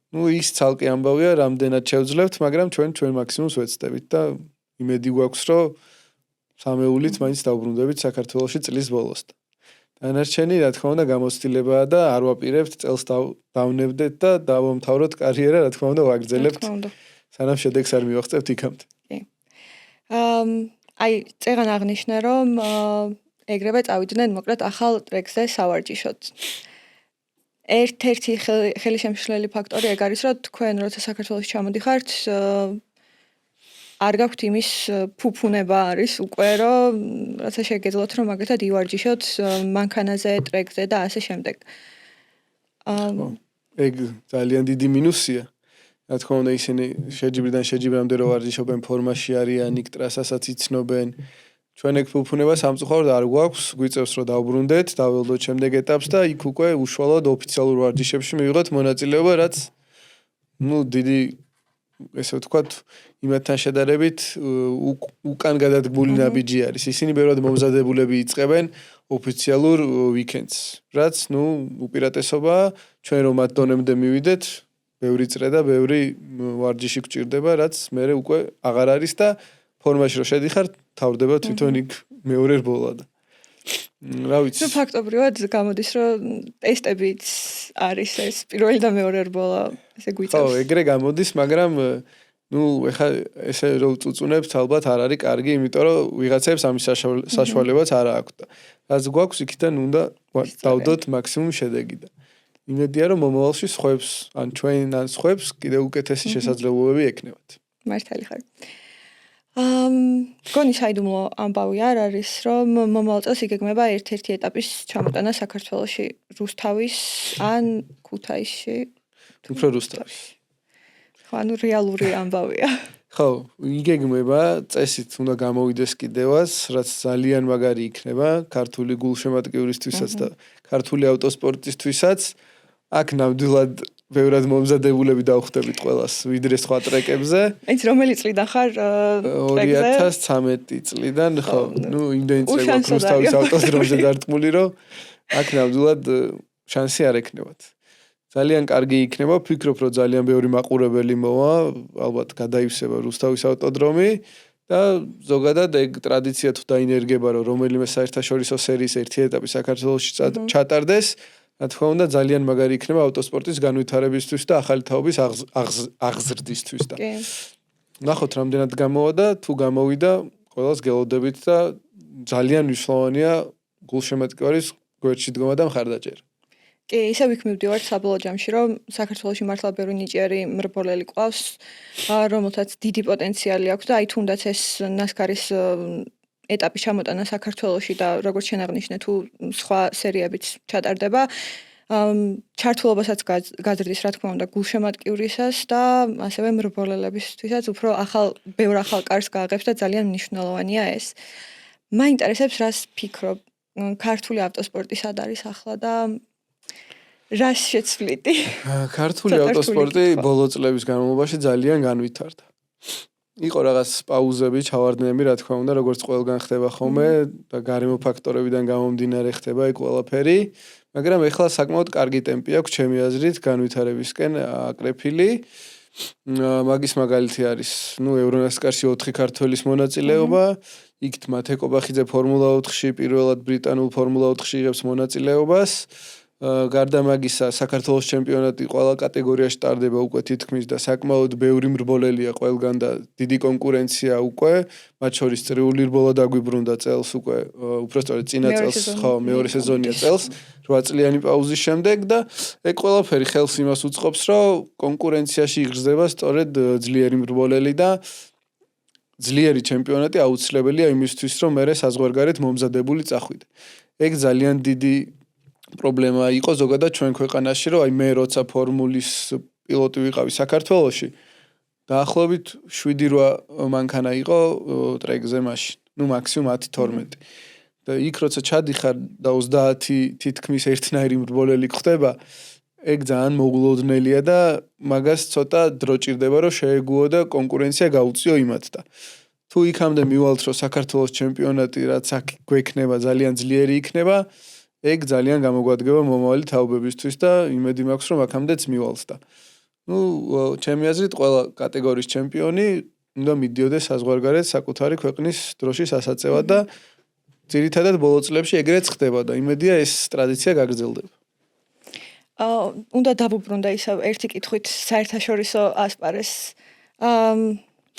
ის ცალკე ამბავია, რამდენად შევძლებთ, მაგრამ ჩვენ მაქსიმუმს ვეცდებით და იმედი გვაქვს, რომ სამეულით მაინც დავბრუნდებით საქართველოში წლის ბოლოს. დანარჩენი, რა თქმა უნდა, გამოცდილებაა და არ ვაპირებთ წელს დავნებდეთ და დავამთავროთ კარიერა, რა თქმა უნდა, ვაგრძელებთ. სანამ შედეგს არ მივაღწევთ იქამდე. აი, წეგან აღნიშნე, რომ ეგრევე წავიდნენ მოკლედ ახალ ტრეკზე სავარჯიშოდ. ერთ-ერთი ხელისშემშლელი ფაქტორი ეგ არის, რომ თქვენ როცა საქართველოში ჩამოდიხართ, არ გაქვთ იმის ფუფუნება არის უკვე, რომ რაცა შეგეძლოთ, რომ მაგათად ივარჯიშოთ მანქანაზე, ტრეკზე და ასე შემდეგ. ეგ ძალიან დიდი მინუსია. რა თქმა უნდა, ისინი შეჯიბრიდან შეჯიბრამდე რო ვარჯიშობენ, ფორმაში არიან, იქ ტრასასაც იცნობენ. ჩვენ ეგ ფუფუნება სამწუხაროდ არ გვაქვს, გვიწევს რომ დავბრუნდეთ, დაველოდოთ შემდეგ ეტაპს და იქ უკვე უშუალოდ ოფიციალურ ვარჯიშებში მივიღოთ მონაწილეობა, რაც დიდი ესე ვთქვათ, იმათთან შედარებით უკან გადადგმული ნაბიჯი არის. ისინი ბევრად მომზადებულები იწყებენ ოფიციალურ ვიკენდს, რაც უპირატესობაა, ჩვენ რომ მათ დონემდე მივიდეთ, ბევრი წრე და ბევრი ვარჯიში გვჭირდება, რაც მერე უკვე აღარ არის და ფორმაში რო შედიხარ, თავდება თვითონ იქ მეორე რბოლა. რა ვიცი. ფაქტობრივად გამოდის, რომ ტესტებიც არის ეს პირველი და მეორე რბოლა, ესე გვიწევს. ხო, ეგრე გამოდის, მაგრამ ეხა ესე რო წუწუნებთ, ალბათ არ არის კარგი, იმიტომ რომ ვიღაცებს ამის საშუალებაც არ აქვს და რაც გვაქვს, იქიდან უნდა დავდოთ მაქსიმუმ შედეგი და იმედია რომ მომავალში სხვებს, ან ჩვენ ან სხვებს კიდევ უკეთესი შესაძლებლობები ექნებათ. მართალი ხარ. გონი საიდუმლო ამბავი არ არის, რომ მომავალ წელს იგეგმება ერთ-ერთი ეტაპის ჩამოტანა საქართველოში, რუსთავის ან ქუთაისში. უფრო რუსთავის. ხო, ანუ რეალური ამბავია. ხო, იგეგმება, წესით უნდა გამოვიდეს კიდევაც, რაც ძალიან მაგარი იქნება ქართული გულშემატკივრისთვისაც და ქართული ავტოსპორტისთვისაც. აქ ნამდვილად ბევრად მომზადებულები დავხვდებით ყველას, ვიდრე სხვა ტრეკებზე. ეს რომელი წლიდან ხარ ტრეკზე? 2013 წლიდან, ხო, იმდენი წელი გვაქვს რუსთავის ავტოდრომზე დარტყმული, რომ აქ ნამდვილად შანსი არ ექნებათ. ძალიან კარგი იქნება, ვფიქრობ, რომ ძალიან ბევრი მაყურებელი მოვა, ალბათ გადაივსება რუსთავის ავტოდრომი და ზოგადად ეგ ტრადიცია თუ დაინერგება, რომ რომელიმე საერთაშორისო სერიის ერთი ეტაპი საქართველოში ჩატარდეს, რა თქმა უნდა ძალიან მაგარი იქნება ავტოსპორტის განვითარებისთვის და ახალი თაობის აღზრდისთვის და. ნახოთ რამდენად გამოვა და თუ გამოვიდა, ყველას გელოდებით და ძალიან მნიშვნელოვანია გულშემატკივრის გვერდში დგომა და მხარდაჭერა. კი, ისე ვიქ მივდივართ საბოლოო ჯამში, რომ საქართველოში მართლა ბევრი ნიჭიერი მრბოლელი ყავს, რომელთაც დიდი პოტენციალი აქვს და აი თუნდაც ეს ნასკარის ეტაპის ჩამოტანა საქართველოში და როგორც შენ აღნიშნე, თუ სხვა სერიებიც ჩატარდება, ჩართულობასაც გაზრდის, რა თქმა უნდა, გულშემატკივრისას და ასევე მრბოლელებისთვისაც უფრო ბევრ ახალ კარს გააღებს და ძალიან მნიშვნელოვანია ეს. მაინტერესებს, რას ფიქრობ, ქართული ავტოსპორტი სად არის ახლა და რას შეცვლიტი? ქართული ავტოსპორტი ბოლო წლების განმავლობაში ძალიან განვითარდა. იყო რაღაც პაუზები, ჩავარდნები, რა თქმა უნდა, როგორც ყველგან ხდება ხოლმე და გარემო ფაქტორებიდან გამომდინარე ხდება ეგ ყველაფერი, მაგრამ ეხლა საკმაოდ კარგი ტემპი აქვს ჩემი აზრით განვითარებისკენ აკრეფილი. მაგის მაგალითი არის, ევრონასკარში 4 ქართველის მონაწილეობა, იქ მათე კობახიძე ფორმულა 4-ში პირველად ბრიტანულ ფორმულა 4-ში იღებს მონაწილეობას. გარდა მაგისა, საქართველოს ჩემპიონატი ყველა კატეგორიაში ტარდება უკვე თითქმის და საკმაოდ ბევრი მრბოლელია ყველგან და დიდი კონკურენცია უკვე, მათ შორის წრიული რბოლა დაგვიბრუნდა წელს უკვე, უბრალოდ წინა წელს, ხო, მეორე სეზონია წელს, 8 წლიანი პაუზის შემდეგ და ეგ ყველაფერი ხელს იმას უწყობს, რომ კონკურენციაში იღრდება სწორედ ძლიერი მრბოლელი და ძლიერი ჩემპიონატი აუცილებელია იმისთვის, რომ მერე საზღვარგარეთ მომზადებული წახვიდე. ეგ ძალიან დიდი პრობლემა იყო ზოგადად ჩვენ ქვეყანაში, რომ აი მე როცა ფორმულის პილოტი ვიყავი საქართველოში, დაახლოებით 7-8 მანქანა იყო ტრეკზე მაშინ, მაქსიმუმ 10-12. და იქ როცა ჩადიხარ და 30 თითქმის ერთნაირი მრბოლელი ხდება, ეგ ძალიან მოულოდნელია და მაგას ცოტა დრო ჭირდება, რომ შეეგუო და კონკურენცია გაუწიო იმათ და თუ იქამდე მივალთ, რომ საქართველოს ჩემპიონატი რაც აქ გვექნება ძალიან ძლიერი იქნება, ეგ ძალიან გამოგვადგება მომავალი თაობებისთვის და იმედი მაქვს, რომ აქამდეც მივალთ და ჩემი აზრით ყველა კატეგორიის ჩემპიონი უნდა მიდიოდეს საზღვარგარეთ საკუთარი ქვეყნის დროშის ასაწევად და ძირითადად ბოლო წლებში ეგრეც ხდება და იმედია ეს ტრადიცია გაგრძელდება. უნდა დავუბრუნდა ისევ ერთი კითხვით საერთაშორისო ასპარესს.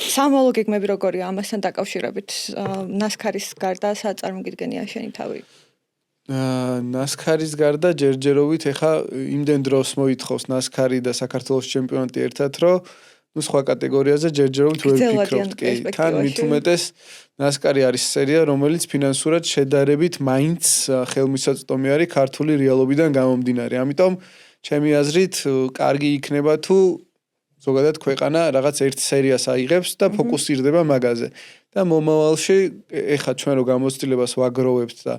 სამოვალო გეგმები როგორია ამასთან დაკავშირებით? ნასკარის გარდა სად წარმოგიდგენია შენი თავი? ნასკარის გარდა ჯერჯერობით ეხა იმდენ დროს მოითხოვს ნასკარი და საქართველოს ჩემპიონატი ერთად, რომ ნუ სხვა კატეგორიაზე ჯერჯერობით ვერ ვფიქრობთ, კი. თან მით უმეტეს ნასკარი არის სერია, რომელიც ფინანსურად შედარებით მაინც ხელმისაწვდომი არის ქართული რეალობიდან გამომდინარე. ამიტომ ჩემი აზრით კარგი იქნება თუ ზოგადად ქვეყანა რაღაც ერთ სერიას აიღებს და ფოკუსირდება მაგაზე. და მომავალში ეხა ჩვენ რო გამოცდილებას ვაგროვებთ და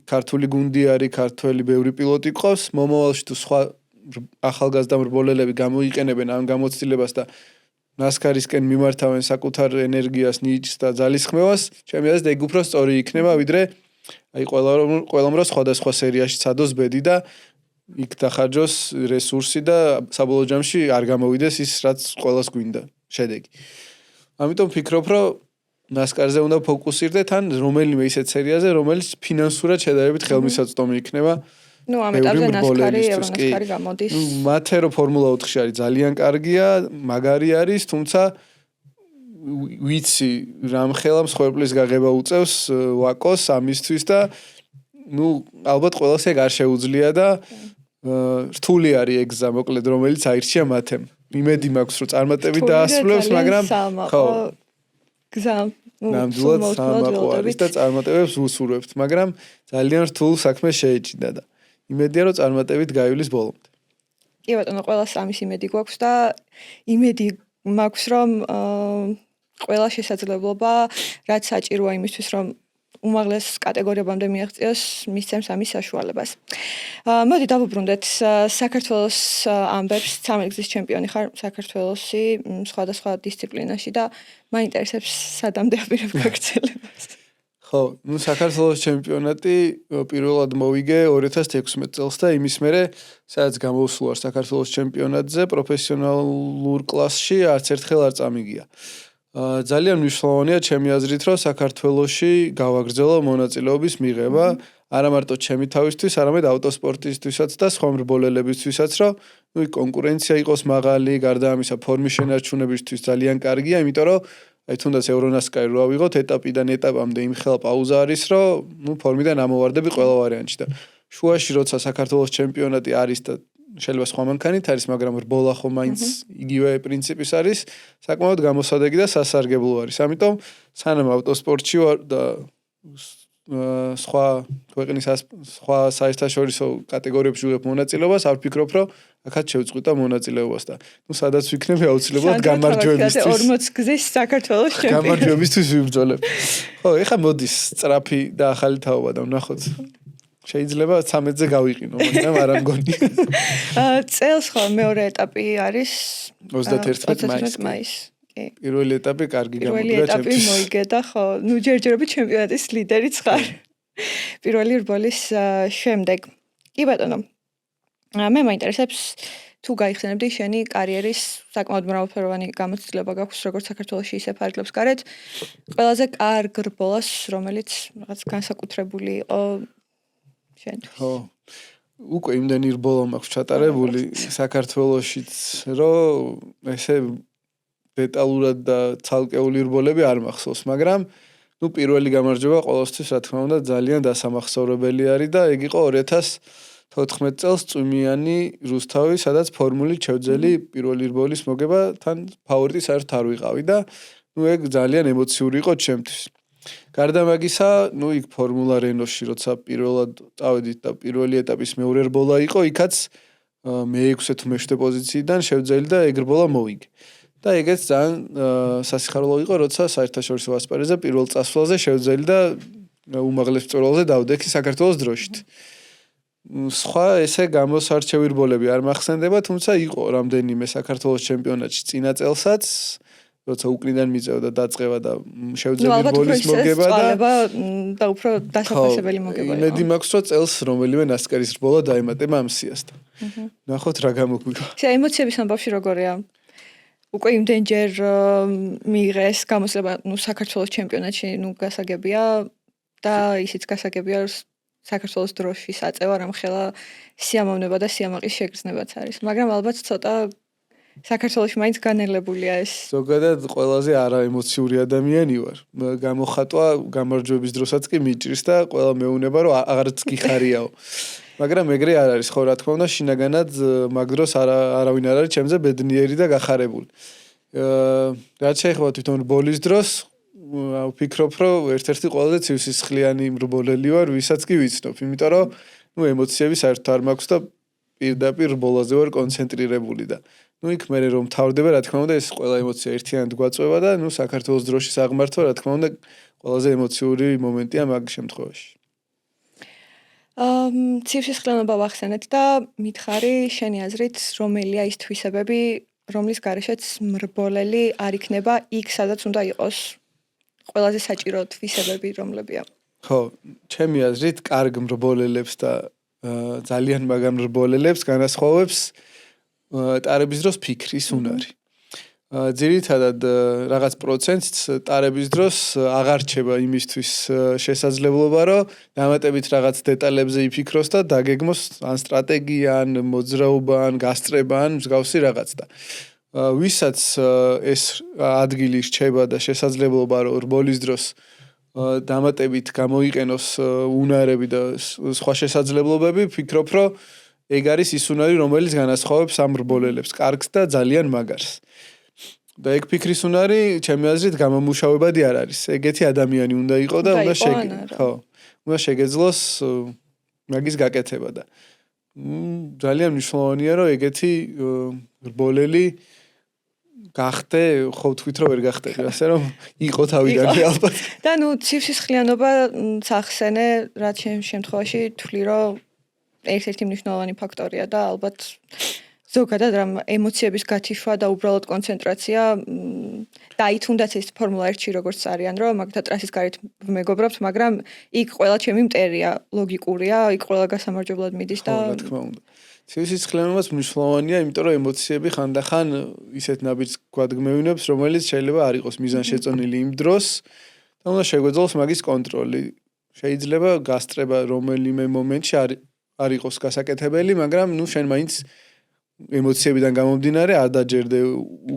ქართული გუნდი არის, ქართველი ბევრი პილოტი ყავს, მომავალში თუ სხვა ახალგაზრდა მრბოლელები გამოიყენებენ ამ გამოცდილებას და ნასკარისკენ მიმართავენ საკუთარ ენერგიას, ნიჭს და ძალისხმევას, ჩემი აზრით ეგ უფრო სწორი იქნება, ვიდრე აი ყველამ რო სხვადასხვა სერიაში ცადოს ბედი და იქ დახარჯოს რესურსი და საბოლოო ჯამში არ გამოვიდეს ის, რაც ყველას გვინდა შედეგი. ამიტომ ფიქრობ, რომ ნასკარზე უნდა ფოკუსირდეთ ან რომელიმე ისეთ სერიაზე, რომელიც ფინანსურად შედარებით ხელმისაწვდომი იქნება. ნუ ამ ეტაპზე ნასკარი, ევრონასკარი გამოდის. მათე რო ფორმულა 4-ში არის ძალიან კარგია, მაგარი არის, თუმცა ვიცი რამხელა მსხვერპლის გაღება უწევს ვაკოს ამისთვის და ნუ ალბათ ყველას ეგ არ შეუძლია და რთული არის ეგზა მოკლედ რომელიც აირჩია მათემ. იმედი მაქვს რომ წარმატებით დაასრულებს, მაგრამ ხო გზამ ნამდვილად სამაყო არის და წარმატებებს უსურვებთ, მაგრამ ძალიან რთულ საქმე შეეჭიდა და იმედია რომ წარმატებით გაივლის ბოლომდე. კი ბატონო, ყველას ამის იმედი გვაქვს და იმედი მაქვს რომ ყველა შესაძლებლობა რაც საჭიროა იმისთვის რომ უმაღლეს კატეგორიებამდე მიაღწიოს მისცემს ამის საშუალებას. მოდი დავუბრუნდეთ საქართველოს ამბებს, 13 გზის ჩემპიონი ხარ საქართველოსი სხვადასხვა დისციპლინაში და მაინტერესებს სადამდე აპირებ გაგრძელებას. ხო, ნუ საქართველოს ჩემპიონატი პირველად მოვიგე 2016 წელს და იმის მერე სადაც გამოვსულ ვარ საქართველოს ჩემპიონატზე პროფესიონალურ კლასში არც ერთხელ არ წამიგია. ძალიან მნიშვნელოვანია ჩემი აზრით, რომ საქართველოში გავაგრძელო მონაწილეობის მიღება, არა მარტო ჩემი თავისთვის, არამედ ავტოსპორტისტვისაც და სხვა მრბოლელებისთვისაც, რომ ნუ კონკურენცია იყოს მაღალი, გარდა ამისა ფორმის შენარჩუნებისთვის ძალიან კარგია, იმიტომ რომ აი თუნდაც ევრონასკარი რო ავიღოთ ეტაპიდან ეტაპამდე იმხელა პაუზა არის, რომ ნუ ფორმიდან ამოვარდები ყველა ვარიანტში და შუაში როცა საქართველოს ჩემპიონატი არის და შეიძლება სხვა მანქანით არის, მაგრამ რბოლა ხო მაინც იგივე პრინციპის არის, საკმაოდ გამოსადეგი და სასარგებლო არის. ამიტომ სანამ ავტოსპორტში ვარ და სხვა ქვეყნის სხვა საერთაშორისო კატეგორიებში ვიღებ მონაწილეობას, არ ვფიქრობ, რომ აქაც შევწყვიტა მონაწილეობას და ნუ სადაც ვიქნები აუცილებლად გამარჯვებისთვის. 40 გზის საქართველოს ჩემპიონი. გამარჯვებისთვის ვიბრძოლებ. ხო, ეხა მოდის სწრაფი და ახალი თაობა და ვნახოთ. შეიძლება 13-ზე გავიყინო, მაგრამ არ ამგონი. წელს ხო მეორე ეტაპი არის 31 მაისს. კი. პირველი ეტაპი კარგი პირველი გამოგდა ეტაპი ჩემთვის. მოიგე და ხო, ნუ ჯერჯერობით ჩემპიონატის ლიდერიც ხარ. პირველი რბოლის შემდეგ. კი ბატონო. მე მაინტერესებს თუ გაიხსენებდი შენი კარიერის საკმაოდ მრავალფეროვანი გამოცდილება გაქვს როგორც საქართველოში ისე ფარგლებს გარეთ. ყველაზე კარგ რბოლას, რომელიც რაღაც განსაკუთრებული იყო შენთვის. ხო. უკვე იმდენი რბოლა მაქვს ჩატარებული საქართველოშიც, რომ ესე დეტალურად და ცალკეული რბოლები არ მახსოვს, მაგრამ ნუ პირველი გამარჯვება ყოველთვის რა თქმა უნდა ძალიან დასამახსოვრებელი არის და ეგ იყო 2014 წელს წვიმიანი რუსთავი, სადაც ფორმულით შევძელი პირველი რბოლის მოგება, თან ფავორიტი საერთოდ არ ვიყავი და ნუ ეგ ძალიან ემოციური იყო ჩემთვის. გარდა მაგისა, ნუ იქ ფორმულა რენოში, როცა პირველად წავედით და პირველი ეტაპის მეორე რბოლა იყო, იქაც მე-6 თუ მე-7 პოზიციიდან შევძელი და ეგ რბოლა მოვიგე. და ეგეც ძალიან სასიხარულო იყო, როცა საერთაშორისო ასპარეზზე პირველ წასვლაზე შევძელი და უმაღლეს მწვერვალზე დავდექი საქართველოს დროშით. სხვა ესე გამოსარჩევი რბოლები არ მახსენდება, თუმცა იყო რამდენიმე საქართველოს ჩემპიონატში წინა წელსაც, როცა უკნიდან მიწევდა დაწყება და შევძელი რბოლის მოგება და უფრო დასაფასებელი მოგება იყო. იმედი მაქვს, რომ წელს რომელიმე ნასკარის რბოლა დაემატება ამ სიასთან. ნახოთ რა გამოგვიგო. ემოციების ამბავში როგორია? უკვე იმდენჯერ მიიღეს გამოსლება, ნუ საქართველოს ჩემპიონატში, ნუ გასაგებია და ისიც გასაგებია საქართველოს დროშის აწევა რამხელა სიამოვნება და სიამაყის შეგრძნებაც არის. მაგრამ ალბათ ცოტა საქართველოში მაინც განელებულია ეს. ზოგადად ყველაზე არაემოციური ადამიანი ვარ. გამოხატვა გამარჯვების დროსაც კი მიჭრის და ყველა მეუნება რომ აღარც გიხარიაო. მაგრამ ეგრე არ არის, ხო, რა თქმა უნდა, შინაგანად მაგ დროს არავინ არ არის ჩემზე ბედნიერი და გახარებული. რაც შეეხება თვითონ რბოლის დროს, ვფიქრობ, რომ ერთ-ერთი ყველაზე ცივსისხლიანი მრბოლელი ვარ, ვისაც კი ვიცნობ, იმიტომ რომ ემოციები საერთოდ არ მაქვს და პირდაპირ რბოლაზე ვარ კონცენტრირებული და იქ მე რომ თავდება, რა თქმა უნდა, ეს ყველა ემოცია ერთიანად გვაწვევა და საქართველოს დროშის აღმართვა, რა თქმა უნდა, ყველაზე ემოციური მომენტია მაგ შემთხვევაში. ცივსისხლიანობა ვახსენეთ და მითხარი შენი აზრით, რომელია ის თვისებები, რომლის გარეშეც მრბოლელი არ იქნება იქ, სადაც უნდა იყოს. ყველაზე საჭირო თვისებები რომლებია? ხო, ჩემი აზრით, კარგ მრბოლელებს და ძალიან მაგარ მრბოლელებს განასხვავებს ტარების დროს ფიქრის უნარი. ძირითადად რაღაც პროცენტს ტარების დროს აღარ რჩება იმისთვის შესაძლებლობა, რომ დამატებით რაღაც დეტალებზე იფიქროს და დაგეგმოს ან სტრატეგია, ან მოძრაობა, ან გასწრება, ან მსგავსი რაღაც და ვისაც ეს ადგილი რჩება და შესაძლებლობა, რომ რბოლის დროს დამატებით გამოიყენოს უნარები და სხვა შესაძლებლობები, ვფიქრობ, რომ ეგ არის ის უნარი, რომელიც განასხვავებს ამ რბოლელებს, კარგს და ძალიან მაგარს. და ეგ ფიქრის უნარი, ჩემი აზრით, გამომუშავებადი არ არის. ეგეთი ადამიანი უნდა იყო და უნდა შეგეძლოს მაგის გაკეთება და ძალიან მნიშვნელოვანია, რომ ეგეთი რბოლელი გახდე, ხო ვთქვით, რომ ვერ გახდები, ასე რომ იყო თავიდანვე ალბათ. და ცივსისხლიანობა სახსენე, რაც შემთხვევაში თვლი, რომ ერთ-ერთი მნიშვნელოვანი ფაქტორია და ალბათ ზოგადად რამ ემოციების გათიშვა და უბრალოდ კონცენტრაცია და აი თუნდაც ეს ფორმულა 1-ში როგორც არიან, რომ მაგთა ტრასის გარეთ მეგობრობთ, მაგრამ იქ ყველა ჩემი მტერია, ლოგიკურია, იქ ყველა გასამარჯვებლად მიდის და რა თქმა უნდა. ცივსისხლიანობაც მნიშვნელოვანია, იმიტომ რომ ემოციები ხანდახან ისეთ ნაბიჯს გვადგმევინებს, რომელიც შეიძლება არ იყოს მიზანშეწონილი იმ დროს და უნდა შეგვეძლოს მაგის კონტროლი. შეიძლება გასწრება რომელიმე მომენტში არ იყოს გასაკეთებელი, მაგრამ შენ მაინც ემოციებიდან გამომდინარე არ დაჯერდე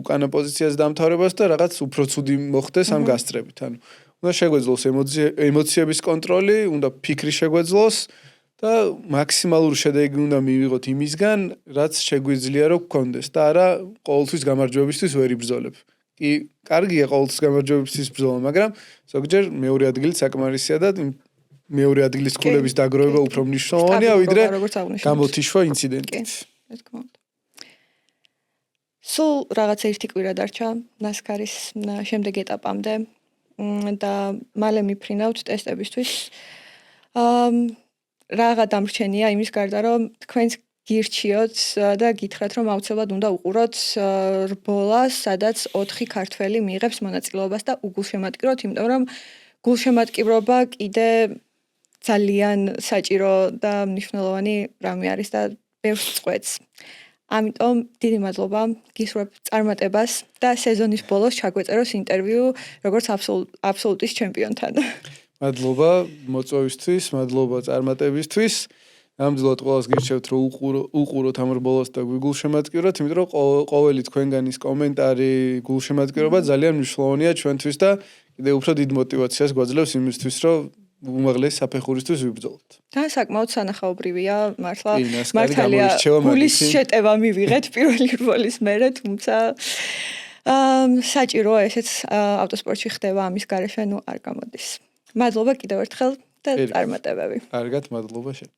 უკანა პოზიციაზე დამთავრებას და რაღაც უფრო ცუდი მოხდეს ამ გასწრებით. ანუ უნდა შეგვეძლოს ემოციების კონტროლი, უნდა ფიქრი შეგვეძლოს და მაქსიმალური შედეგი უნდა მივიღოთ იმისგან, რაც შეგვიძლია რომ გქონდეს და არა ყოველთვის გამარჯვებისთვის ვერ იბრძოლებ. კი, კარგია ყოველთვის გამარჯვებისთვის ბრძოლა, მაგრამ ზოგჯერ მეორე ადგილი საკმარისია და მეორე ადგილის ქულების დაგროვება უფრო მნიშვნელოვანია, ვიდრე გამოთიშვა ინციდენტით. რა თქმა უნდა. სულ რაღაც ერთი კვირა დარჩა ნასკარის შემდეგ ეტაპამდე და მალე მიფრინავთ ტესტებისთვის. რაღა დამრჩენია იმის გარდა, რომ თქვენს გირჩიოთ და გითხრათ, რომ აუცილებლად უნდა უყუროთ რბოლას, სადაც 4 ქართველი მიიღებს მონაწილეობას და უგულშემატკივროთ, იმიტომ რომ გულშემატკივრობა კიდე ძალიან საჭირო და მნიშვნელოვანი რამე არის და ბევრს წყვეტს. ამიტომ დიდი მადლობა გისურვებ წარმატებას და სეზონის ბოლოს ჩაგვეწეროს ინტერვიუ როგორც აბსოლუტის ჩემპიონთან. მადლობა მოწვევისთვის, მადლობა წარმატებისთვის. ნამდვილად ყველას გირჩევთ, რომ უყუროთ ამ რბოლას და გულშემატკივროთ, იმიტომ რომ ყოველი თქვენგანის კომენტარი, გულშემატკივრობა ძალიან მნიშვნელოვანია ჩვენთვის და კიდევ უფრო დიდ мотивაციას გვაძლევს იმისთვის, რომ უმაღლესი საფეხურისთვის ვიბრძოლოთ. და საკმაოდ სანახაობრივია, მართალია გულის შეტევა მივიღეთ პირველი რბოლის მერე, თუმცა საჭირო ესეც ავტოსპორტში ხდება ამის გარეშე, არ გამოდის. მადლობა კიდევ ერთხელ და წარმატებები. კარგად, მადლობა შენ.